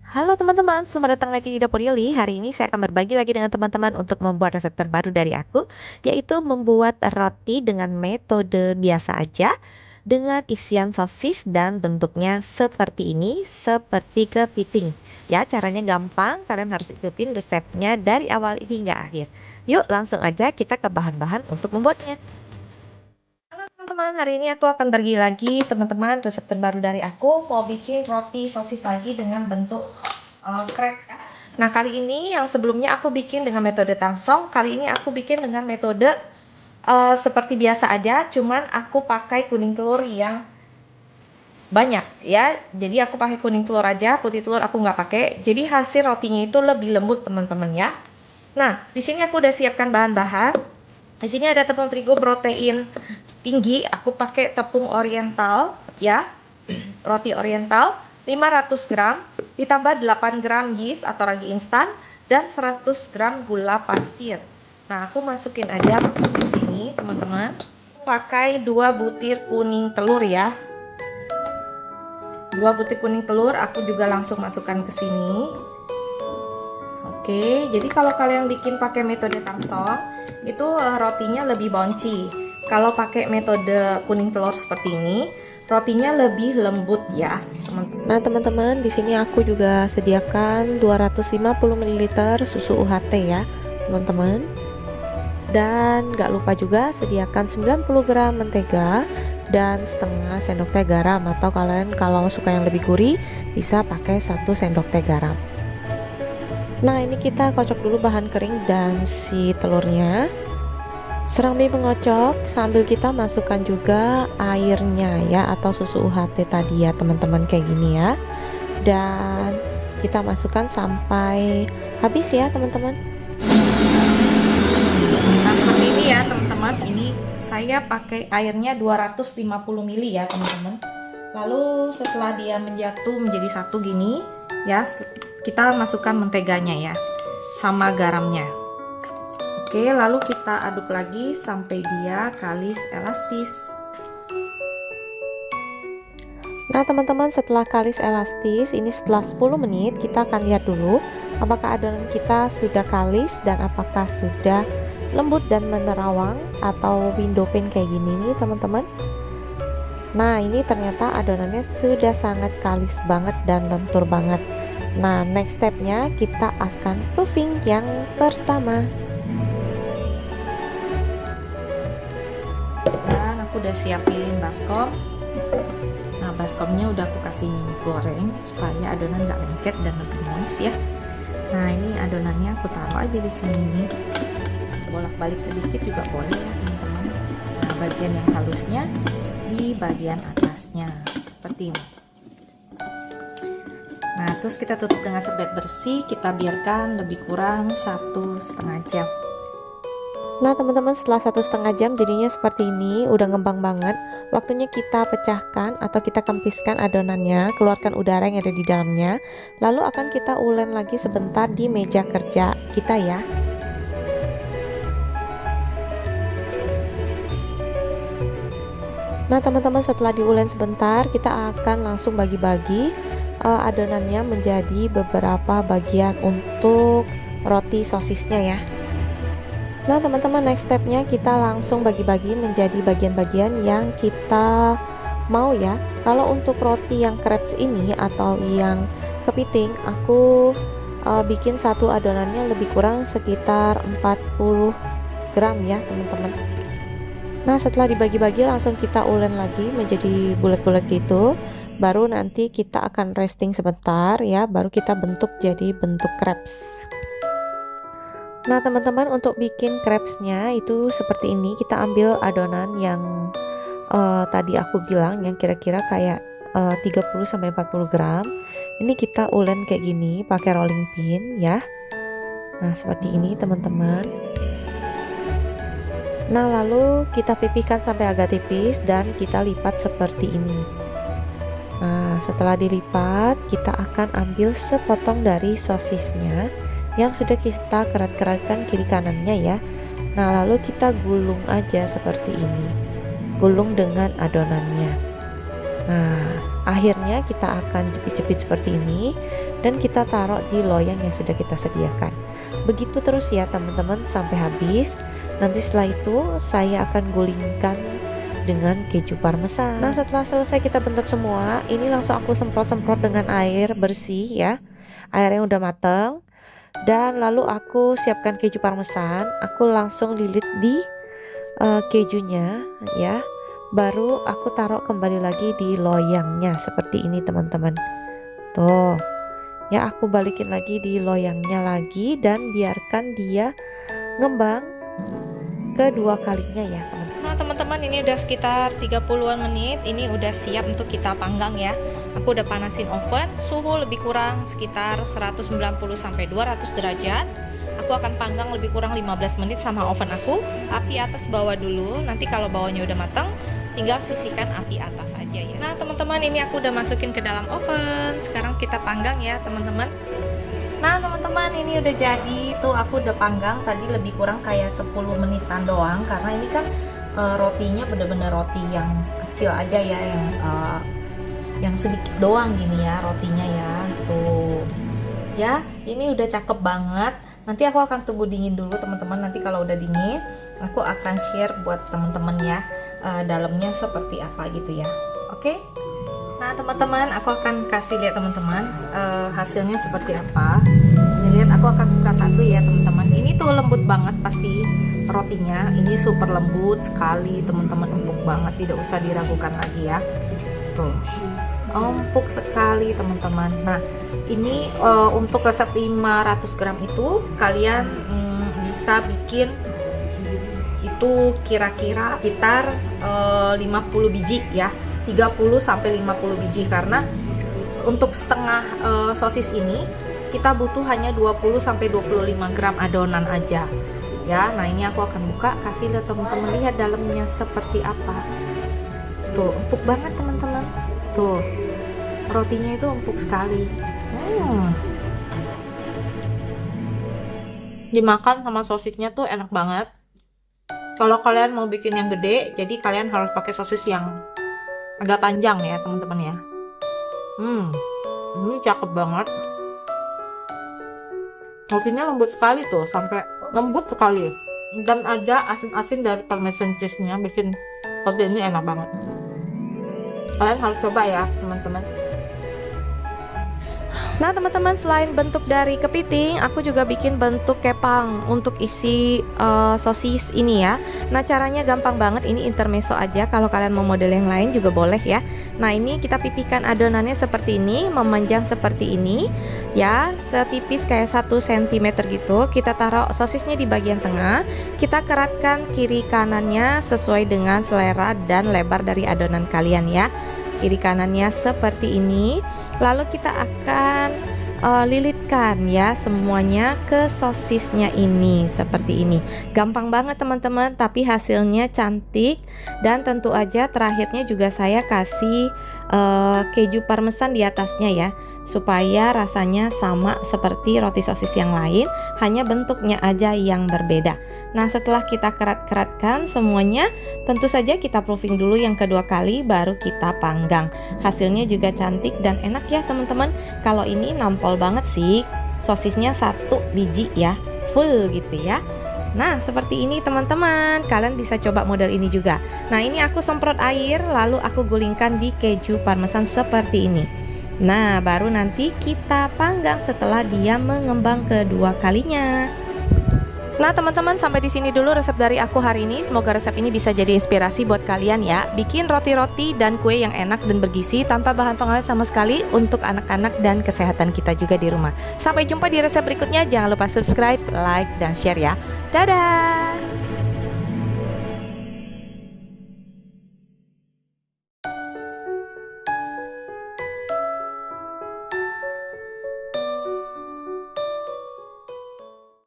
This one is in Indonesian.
Halo teman-teman, selamat datang lagi di Dapur Yuli. Hari ini saya akan berbagi lagi dengan teman-teman untuk membuat resep terbaru dari aku, yaitu membuat roti dengan metode biasa aja, dengan isian sosis dan bentuknya seperti ini, seperti kepiting. Ya, caranya gampang, kalian harus ikutin resepnya dari awal hingga akhir. Yuk, langsung aja kita ke bahan-bahan untuk membuatnya. Halo teman-teman, hari ini aku akan berbagi lagi teman-teman resep terbaru dari aku. Mau bikin roti sosis lagi dengan bentuk crepes. Nah, kali ini yang sebelumnya aku bikin dengan metode tangsong, kali ini aku bikin dengan metode seperti biasa aja, cuman aku pakai kuning telur yang banyak ya. Jadi aku pakai kuning telur aja, putih telur aku nggak pakai. Jadi hasil rotinya itu lebih lembut teman-teman ya. Nah, di sini aku udah siapkan bahan-bahan. Di sini ada tepung terigu protein tinggi, aku pakai tepung oriental ya. Roti oriental 500 gram ditambah 8 gram yeast atau ragi instan dan 100 gram gula pasir. Nah, aku masukin aja di sini teman-teman. Pakai 2 butir kuning telur ya. 2 butir kuning telur aku juga langsung masukkan ke sini. Oke, jadi kalau kalian bikin pakai metode tangsong, itu rotinya lebih bouncy. Kalau pakai metode kuning telur seperti ini, rotinya lebih lembut ya, teman-teman. Nah, teman-teman, di sini aku juga sediakan 250 ml susu UHT ya, teman-teman. Dan gak lupa juga sediakan 90 gram mentega dan setengah sendok teh garam, atau kalian kalau suka yang lebih gurih bisa pakai 1 sendok teh garam. Nah, ini kita kocok dulu bahan kering dan si telurnya. Serambi mengocok sambil kita masukkan juga airnya ya, atau susu UHT tadi ya teman-teman, kayak gini ya. Dan kita masukkan sampai habis ya teman-teman. Nah, seperti ini ya teman-teman. Ini saya pakai airnya 250 ml ya teman-teman. Lalu setelah dia menjatuh menjadi satu gini ya, kita masukkan menteganya ya sama garamnya. Oke, lalu kita aduk lagi sampai dia kalis elastis. Nah teman-teman, setelah kalis elastis ini, setelah 10 menit kita akan lihat dulu apakah adonan kita sudah kalis dan apakah sudah lembut dan menerawang atau window pane kayak gini nih teman-teman. Nah, ini ternyata adonannya sudah sangat kalis banget dan lentur banget. Nah, next stepnya kita akan proofing yang pertama. Dan aku udah siapin baskom. Nah, baskomnya udah aku kasih minyak goreng supaya adonan nggak lengket dan lebih moist ya. Nah, ini adonannya aku taruh aja di sini nih. Bolak-balik sedikit juga boleh ya teman-teman. Nah, bagian yang halusnya di bagian atasnya seperti ini. Nah, terus kita tutup dengan serbet bersih, kita biarkan lebih kurang 1,5 jam. Nah teman-teman, setelah 1,5 jam jadinya seperti ini, udah ngembang banget. Waktunya kita pecahkan atau kita kempiskan adonannya, keluarkan udara yang ada di dalamnya. Lalu akan kita ulen lagi sebentar di meja kerja kita ya. Nah teman-teman, setelah diulen sebentar, kita akan langsung bagi-bagi adonannya menjadi beberapa bagian untuk roti sosisnya ya. Nah teman-teman, next stepnya kita langsung bagi-bagi menjadi bagian-bagian yang kita mau ya. Kalau untuk roti yang crepes ini atau yang kepiting, aku bikin satu adonannya lebih kurang sekitar 40 gram ya teman-teman. Nah, setelah dibagi-bagi langsung kita ulen lagi menjadi bulat-bulat gitu. Baru nanti kita akan resting sebentar ya, baru kita bentuk jadi bentuk crepes. Nah teman-teman, untuk bikin crepesnya itu seperti ini. Kita ambil adonan yang tadi aku bilang yang kira-kira kayak 30-40 gram. Ini kita ulen kayak gini pakai rolling pin ya. Nah seperti ini teman-teman. Nah lalu kita pipihkan sampai agak tipis dan kita lipat seperti ini. Nah setelah dilipat, kita akan ambil sepotong dari sosisnya yang sudah kita kerat-keratkan kiri kanannya ya. Nah lalu kita gulung aja seperti ini, gulung dengan adonannya. Nah akhirnya kita akan jepit-jepit seperti ini. dan kita taruh di loyang yang sudah kita sediakan. Begitu terus ya teman-teman sampai habis. Nanti setelah itu saya akan gulingkan dengan keju parmesan. Nah, setelah selesai kita bentuk semua, ini langsung aku semprot-semprot dengan air bersih ya, air yang udah matang. Dan lalu aku siapkan keju parmesan, aku langsung lilit di kejunya ya. Baru aku taruh kembali lagi di loyangnya seperti ini teman-teman. Tuh ya, aku balikin lagi di loyangnya lagi dan biarkan dia ngembang kedua kalinya ya teman-teman. Nah teman-teman, ini udah sekitar 30-an menit, ini udah siap untuk kita panggang ya. Aku udah panasin oven, suhu lebih kurang sekitar 190-200 derajat. Aku akan panggang lebih kurang 15 menit sama oven aku. Api atas bawah dulu, nanti kalau bawahnya udah matang tinggal sisihkan api atas aja ya. Nah teman-teman, ini aku udah masukin ke dalam oven. Sekarang kita panggang ya teman-teman. Nah teman-teman, ini udah jadi tuh, aku udah panggang tadi lebih kurang kayak 10 menitan doang, karena ini kan rotinya bener-bener roti yang kecil aja ya, yang sedikit doang gini ya rotinya ya. Tuh ya, ini udah cakep banget. Nanti aku akan tunggu dingin dulu teman-teman. Nanti kalau udah dingin aku akan share buat teman-teman ya dalamnya seperti apa gitu ya. Oke. Nah teman-teman, aku akan kasih lihat teman-teman hasilnya seperti apa. Ini lihat, aku akan buka satu ya teman-teman. Ini tuh lembut banget pasti rotinya. Ini super lembut sekali teman-teman, empuk banget, tidak usah diragukan lagi ya. Tuh, empuk sekali teman-teman. Nah ini untuk resep 500 gram itu kalian bisa bikin itu kira-kira sekitar 50 biji ya, 30 sampai 50 biji, karena untuk setengah sosis ini kita butuh hanya 20 sampai 25 gram adonan aja ya. Nah ini aku akan buka, kasih lihat teman-teman, lihat dalamnya seperti apa. Tuh empuk banget teman-teman, tuh rotinya itu empuk sekali. Dimakan sama sosisnya tuh enak banget. Kalau kalian mau bikin yang gede, jadi kalian harus pakai sosis yang agak panjang ya teman-teman ya. Ini cakep banget. Rotinya lembut sekali tuh, sampai lembut sekali. Dan ada asin-asin dari parmesan cheese-nya, bikin roti ini enak banget. Kalian harus coba ya teman-teman. Nah teman-teman, selain bentuk dari kepiting, aku juga bikin bentuk kepang untuk isi sosis ini ya. Nah caranya gampang banget, ini intermezzo aja, kalau kalian mau model yang lain juga boleh ya. Nah ini kita pipihkan adonannya seperti ini, memanjang seperti ini ya, setipis kayak 1 cm gitu. Kita taruh sosisnya di bagian tengah, kita keratkan kiri kanannya sesuai dengan selera dan lebar dari adonan kalian ya. Kiri kanannya seperti ini. Lalu kita akan lilitkan ya semuanya ke sosisnya ini seperti ini. Gampang banget teman-teman, tapi hasilnya cantik. Dan tentu aja terakhirnya juga saya kasih keju parmesan di atasnya ya, supaya rasanya sama seperti roti sosis yang lain, hanya bentuknya aja yang berbeda. Nah setelah kita kerat-keratkan semuanya, tentu saja kita proofing dulu yang kedua kali, baru kita panggang. Hasilnya juga cantik dan enak ya teman-teman. Kalau ini nampol banget sih, sosisnya 1 biji ya, full gitu ya. Nah seperti ini teman-teman, kalian bisa coba model ini juga. Nah ini aku semprot air, lalu aku gulingkan di keju parmesan seperti ini. Nah baru nanti kita panggang setelah dia mengembang kedua kalinya. Nah teman-teman, sampai di sini dulu resep dari aku hari ini. Semoga resep ini bisa jadi inspirasi buat kalian ya, bikin roti-roti dan kue yang enak dan bergizi tanpa bahan pengawet sama sekali, untuk anak-anak dan kesehatan kita juga di rumah. Sampai jumpa di resep berikutnya. Jangan lupa subscribe, like, dan share ya. Dadah.